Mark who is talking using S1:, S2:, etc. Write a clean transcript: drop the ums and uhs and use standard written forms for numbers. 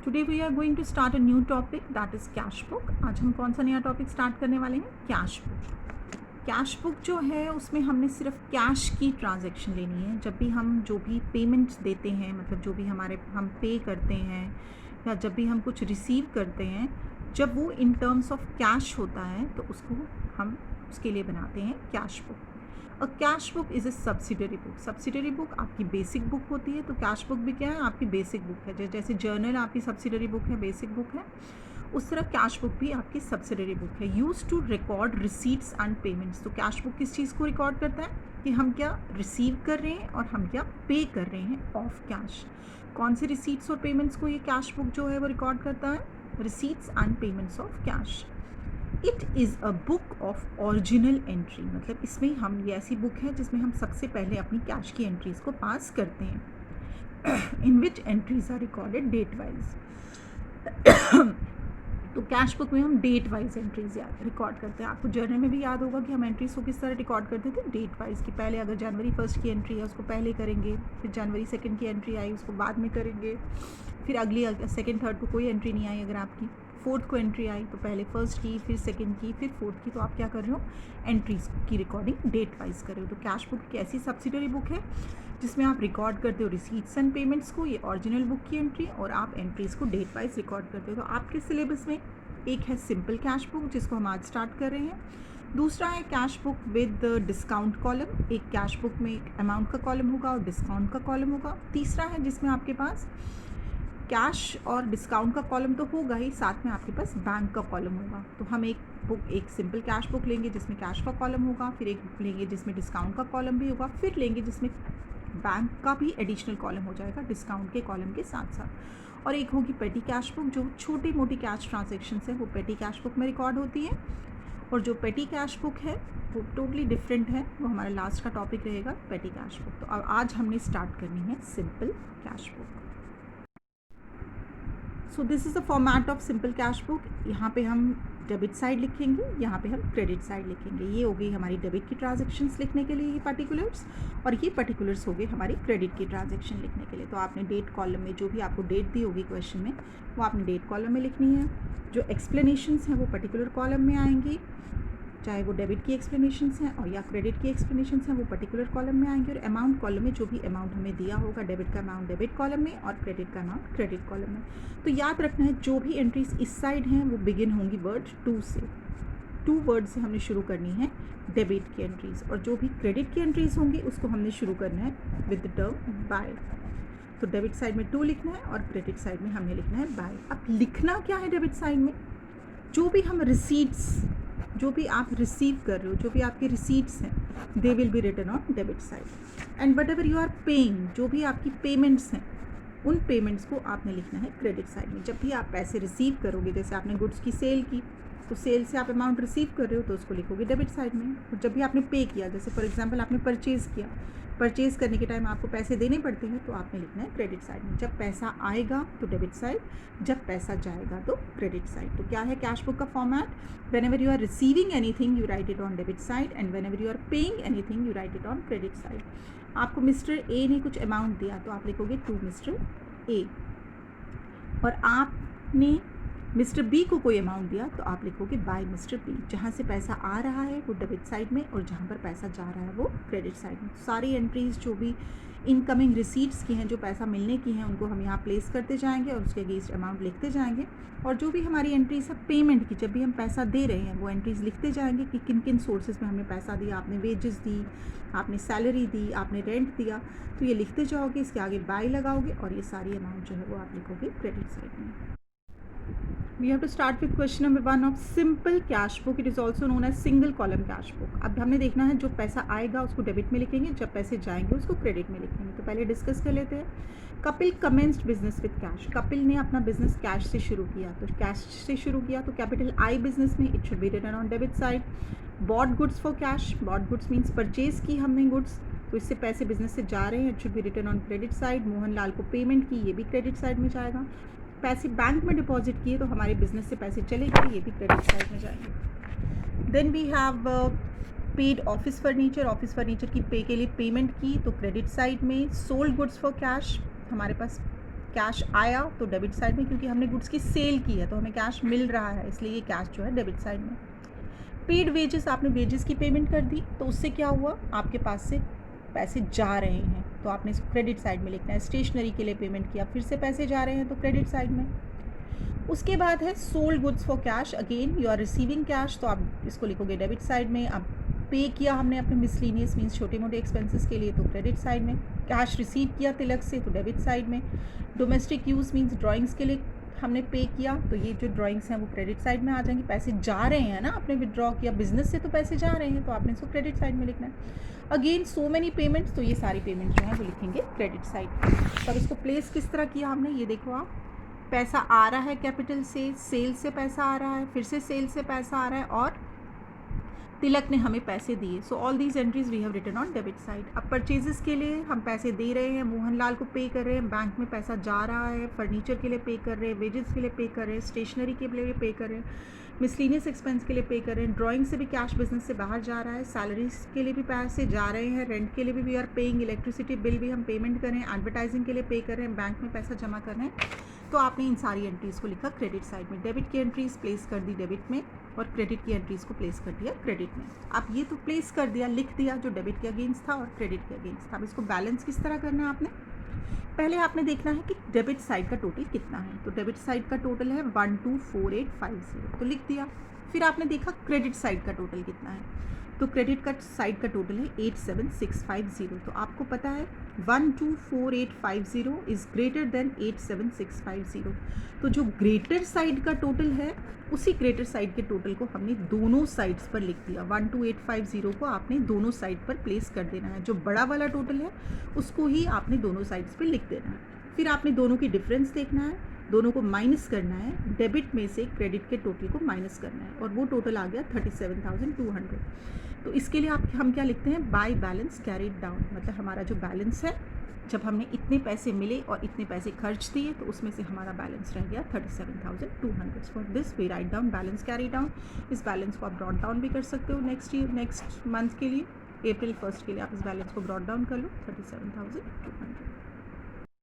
S1: Today we are going to start a new topic that is cash book. आज हम कौन सा नया टॉपिक स्टार्ट करने वाले हैं? Cash book. कैश बुक जो है उसमें हमने सिर्फ कैश की ट्रांजैक्शन लेनी है। जब भी हम जो भी पेमेंट्स देते हैं, मतलब जो भी हम पे करते हैं या जब भी हम कुछ रिसीव करते हैं, जब वो इन टर्म्स ऑफ कैश होता है तो उसको हम उसके लिए बनाते हैं cash book. A cash book is a subsidiary book. Subsidiary book आपकी बेसिक बुक होती है, तो कैश बुक भी क्या है? आपकी बेसिक बुक है। जैसे जर्नल आपकी सब्सिडरी बुक है, बेसिक बुक है, उस तरह कैश बुक भी आपकी सब्सिडरी बुक है। Use to record receipts and payments. तो कैश बुक किस चीज़ को रिकॉर्ड करता है कि हम क्या रिसीव कर रहे हैं और हम क्या पे कर रहे हैं ऑफ कैश। कौन से रिसीट्स और पेमेंट्स को ये कैश बुक जो है वो रिकॉर्ड करता है? Receipts and payments of cash. It is a book of original entry. मतलब इसमें हम ये ऐसी बुक है जिसमें हम सबसे पहले अपनी कैश की एंट्रीज़ को पास करते हैं। In which entries are recorded date wise. तो कैश बुक में हम डेट वाइज एंट्रीज रिकॉर्ड करते हैं। आपको जर्नल में भी याद होगा कि हम एंट्रीज को किस तरह रिकॉर्ड करते थे? Date wise. कि पहले अगर जनवरी 1 की एंट्री है उसको पहले करेंगे, फिर जनवरी 2 की एंट्री आई उसको बाद में करेंगे, फिर अगली 2nd 3rd को कोई एंट्री नहीं आई, अगर आपकी 4th को एंट्री आई तो पहले 1st की, फिर 2nd की, फिर 4th की। तो आप क्या कर रहे हो? एंट्रीज की रिकॉर्डिंग डेट वाइज कर रहे हो। तो कैश बुक एक ऐसी सब्सिडरी बुक है जिसमें आप रिकॉर्ड करते हो रिसीट्स एंड पेमेंट्स को, ये ओरिजिनल बुक की एंट्री, और आप एंट्रीज को डेट वाइज रिकॉर्ड करते हो। तो आपके सिलेबस में एक है सिंपल कैश बुक जिसको हम आज स्टार्ट कर रहे हैं। दूसरा है cash book with discount column. एक कैश बुक में एक अमाउंट का कॉलम होगा और डिस्काउंट का कॉलम होगा। तीसरा है जिसमें आपके पास कैश और डिस्काउंट का कॉलम तो होगा ही, साथ में आपके पास बैंक का कॉलम होगा। तो हम एक सिंपल कैश बुक लेंगे जिसमें कैश का कॉलम होगा, फिर एक बुक लेंगे जिसमें डिस्काउंट का कॉलम भी होगा, फिर लेंगे जिसमें बैंक का भी एडिशनल कॉलम हो जाएगा डिस्काउंट के कॉलम के साथ साथ। और एक होगी पेटी कैश बुक, जो छोटी मोटी कैश ट्रांजेक्शन्स है वो पेटी कैश बुक में रिकॉर्ड होती है। और जो पेटी कैश बुक है वो टोटली डिफरेंट है, वो हमारा लास्ट का टॉपिक रहेगा पेटी कैश बुक। तो अब आज हमने स्टार्ट करनी है simple cash book. So this is the format of simple cash book. यहाँ पे हम डेबिट साइड लिखेंगे, यहाँ पे हम क्रेडिट साइड लिखेंगे। ये हो गई हमारी डेबिट की ट्रांजैक्शंस लिखने के लिए ये पर्टिकुलर्स, और ये पर्टिकुलर्स हो गए हमारी क्रेडिट की ट्रांजैक्शन लिखने के लिए। तो आपने डेट कॉलम में जो भी आपको डेट दी होगी क्वेश्चन में, वो आपने डेट कॉलम में लिखनी है। जो एक्सप्लेनेशंस हैं वो पर्टिकुलर कॉलम में आएंगी, चाहे वो डेबिट की एक्सप्लेनेशंस हैं और या क्रेडिट की एक्सप्लेनेशंस हैं, वो पर्टिकुलर कॉलम में आएंगे। और अमाउंट कॉलम में जो भी अमाउंट हमें दिया होगा, डेबिट का अमाउंट डेबिट कॉलम में और क्रेडिट का अमाउंट क्रेडिट कॉलम में। तो याद रखना है जो भी एंट्रीज इस साइड हैं वो बिगिन होंगी वर्ड टू से। 2 वर्ड से हमने शुरू करनी है डेबिट की एंट्रीज, और जो भी क्रेडिट की एंट्रीज होंगी उसको हमने शुरू करना है विद द टर्म बाय। तो डेबिट साइड में 2 लिखना है और क्रेडिट साइड में हमने लिखना है बाय। अब लिखना क्या है डेबिट साइड में? जो भी हम रिसीट्स, जो भी आप रिसीव कर रहे हो, जो भी आपके रिसीट्स हैं, they will be written on debit side. And whatever you are paying, जो भी आपकी पेमेंट्स हैं, उन पेमेंट्स को आपने लिखना है क्रेडिट साइड में। जब भी आप पैसे रिसीव करोगे, जैसे आपने गुड्स की सेल की तो सेल से आप अमाउंट रिसीव कर रहे हो तो उसको लिखोगे डेबिट साइड में। और जब भी आपने पे किया, जैसे फॉर एग्जांपल आपने परचेज़ किया, परचेज़ करने के टाइम आपको पैसे देने पड़ते हैं तो आपने लिखना है क्रेडिट साइड में। जब पैसा आएगा तो डेबिट साइड, जब पैसा जाएगा तो क्रेडिट साइड। तो क्या है कैश बुक का format? Whenever you are receiving anything you write it on debit side, and whenever you are paying anything you write it on credit side. आपको mister A ने कुछ amount दिया तो आप लिखोगे to mister A, और आपने mister B को कोई अमाउंट दिया तो आप लिखोगे बाय मिस्टर बी। जहाँ से पैसा आ रहा है वो डेबिट साइड में और जहाँ पर पैसा जा रहा है वो क्रेडिट साइड में। सारी एंट्रीज जो भी इनकमिंग रिसीट्स की हैं, जो पैसा मिलने की हैं, उनको हम यहाँ प्लेस करते जाएंगे और उसके अगेंस्ट अमाउंट लिखते जाएंगे। और जो भी हमारी एंट्रीज है पेमेंट की, जब भी हम पैसा दे रहे हैं वो एंट्रीज लिखते जाएंगे कि किन किन सोर्सेज में हमने पैसा दिया। आपने वेजेस दी, आपने सैलरी दी, आपने रेंट दिया, तो ये लिखते जाओगे, इसके आगे बाय लगाओगे और ये सारी अमाउंट जो है वो आप लिखोगे क्रेडिट साइड में। We have to start with question number 1 of simple cash book. It is also known as single column cash book. अब हमने देखना है जो पैसा आएगा उसको डेबिट में लिखेंगे, जब पैसे जाएंगे उसको क्रेडिट में लिखेंगे। तो पहले डिस्कस कर लेते हैं। Kapil commenced business with cash. Kapil ने अपना बिजनेस कैश से शुरू किया, तो कैश से शुरू किया तो कैपिटल आई बिजनेस में it should be written on debit side. Bought goods for cash, bought goods means purchase की हमने गुड्स, तो इससे पैसे बिजनेस से जा रहे हैं, it should be written on credit side. Mohanlal को पेमेंट की, ये भी क्रेडिट साइड में जाएगा। पैसे बैंक में डिपॉजिट किए तो हमारे बिजनेस से पैसे चले गए, ये भी क्रेडिट साइड में जाएंगे। Then we have paid office furniture. Office furniture की पे के लिए पेमेंट की तो क्रेडिट साइड में। सोल्ड गुड्स फॉर कैश, हमारे पास कैश आया तो डेबिट साइड में, क्योंकि हमने गुड्स की सेल की है तो हमें कैश मिल रहा है, इसलिए ये कैश जो है डेबिट साइड में। पेड वेजेस, आपने वेजेस की पेमेंट कर दी तो उससे क्या हुआ, आपके पास से पैसे जा रहे हैं तो आपने इसको क्रेडिट साइड में लिखना है। स्टेशनरी के लिए पेमेंट किया, फिर से पैसे जा रहे हैं तो क्रेडिट साइड में। उसके बाद है sold goods for cash, again you are receiving cash, तो आप इसको लिखोगे डेबिट साइड में। अब पे किया हमने अपने मिसलिनियस मीन्स छोटे मोटे एक्सपेंसेस के लिए तो क्रेडिट साइड में। कैश रिसीव किया तिलक से तो डेबिट साइड में। डोमेस्टिक यूज़ मीन्स ड्राइंग्स के लिए हमने पे किया तो ये जो ड्राइंग्स हैं वो क्रेडिट साइड में आ जाएंगी। पैसे जा रहे हैं ना, आपने विड्रॉ किया बिजनेस से तो पैसे जा रहे हैं तो आपने इसको क्रेडिट साइड में लिखना है। अगेन सो मैनी पेमेंट्स, तो ये सारी पेमेंट जो है वो लिखेंगे क्रेडिट साइड। तब इसको प्लेस किस तरह किया हमने, ये देखो आप, पैसा आ रहा है कैपिटल से, सेल से पैसा आ रहा है, फिर से सेल से पैसा आ रहा है और तिलक ने हमें पैसे दिए। So all these entries we have written on debit side. अब परचेजेस के लिए हम पैसे दे रहे हैं, मोहनलाल को पे कर रहे हैं, बैंक में पैसा जा रहा है, फर्नीचर के लिए पे कर रहे हैं, वेजेस के लिए पे कर रहे हैं, स्टेशनरी के लिए पे कर रहे हैं, मिसलिनियस एक्सपेंस के लिए पे कर रहे हैं, ड्राइंग से भी कैश बिजनेस से बाहर जा रहा है, सैलरीज के लिए भी पैसे जा रहे हैं, रेंट के लिए भी we are paying, electricity bill भी हम पेमेंट कर रहे हैं, एडवर्टाइजिंग के लिए पे कर रहे हैं, बैंक में पैसा जमा कर रहे हैं। तो आपने इन सारी एंट्रीज़ को लिखा क्रेडिट साइड में। डेबिट की एंट्रीज प्लेस कर दी डेबिट में और क्रेडिट की एंट्रीज़ को प्लेस कर दिया क्रेडिट में। आप ये तो प्लेस कर दिया, लिख दिया जो डेबिट के अगेंस्ट था और क्रेडिट के अगेंस्ट था। अब इसको बैलेंस किस तरह करना है आपने, पहले आपने देखना है कि डेबिट साइड का टोटल कितना है। तो डेबिट साइड का टोटल है 124850, तो लिख दिया। फिर आपने देखा क्रेडिट साइड का टोटल कितना है, तो क्रेडिट का साइड का टोटल है 87650। तो आपको पता है 124850 इज़ ग्रेटर देन 87650। तो जो ग्रेटर साइड का टोटल है उसी ग्रेटर साइड के टोटल को हमने दोनों साइड्स पर लिख दिया। 12850 को आपने दोनों साइड पर प्लेस कर देना है। जो बड़ा वाला टोटल है उसको ही आपने दोनों साइड्स पर लिख देना है। फिर आपने दोनों की डिफरेंस देखना है, दोनों को माइनस करना है, डेबिट में से क्रेडिट के टोटल को माइनस करना है और वो टोटल आ गया 37,200। तो इसके लिए हम क्या लिखते हैं, बाय बैलेंस कैरीड डाउन, मतलब हमारा जो बैलेंस है जब हमने इतने पैसे मिले और इतने पैसे खर्च दिए तो उसमें से हमारा बैलेंस रह गया 37,200। For this we write down balance carry down. इस बैलेंस को आप ब्रॉड डाउन भी कर सकते हो नेक्स्ट मंथ के लिए, अप्रैल 1 के लिए आप इस बैलेंस को ब्रॉड डाउन कर लो 37,200।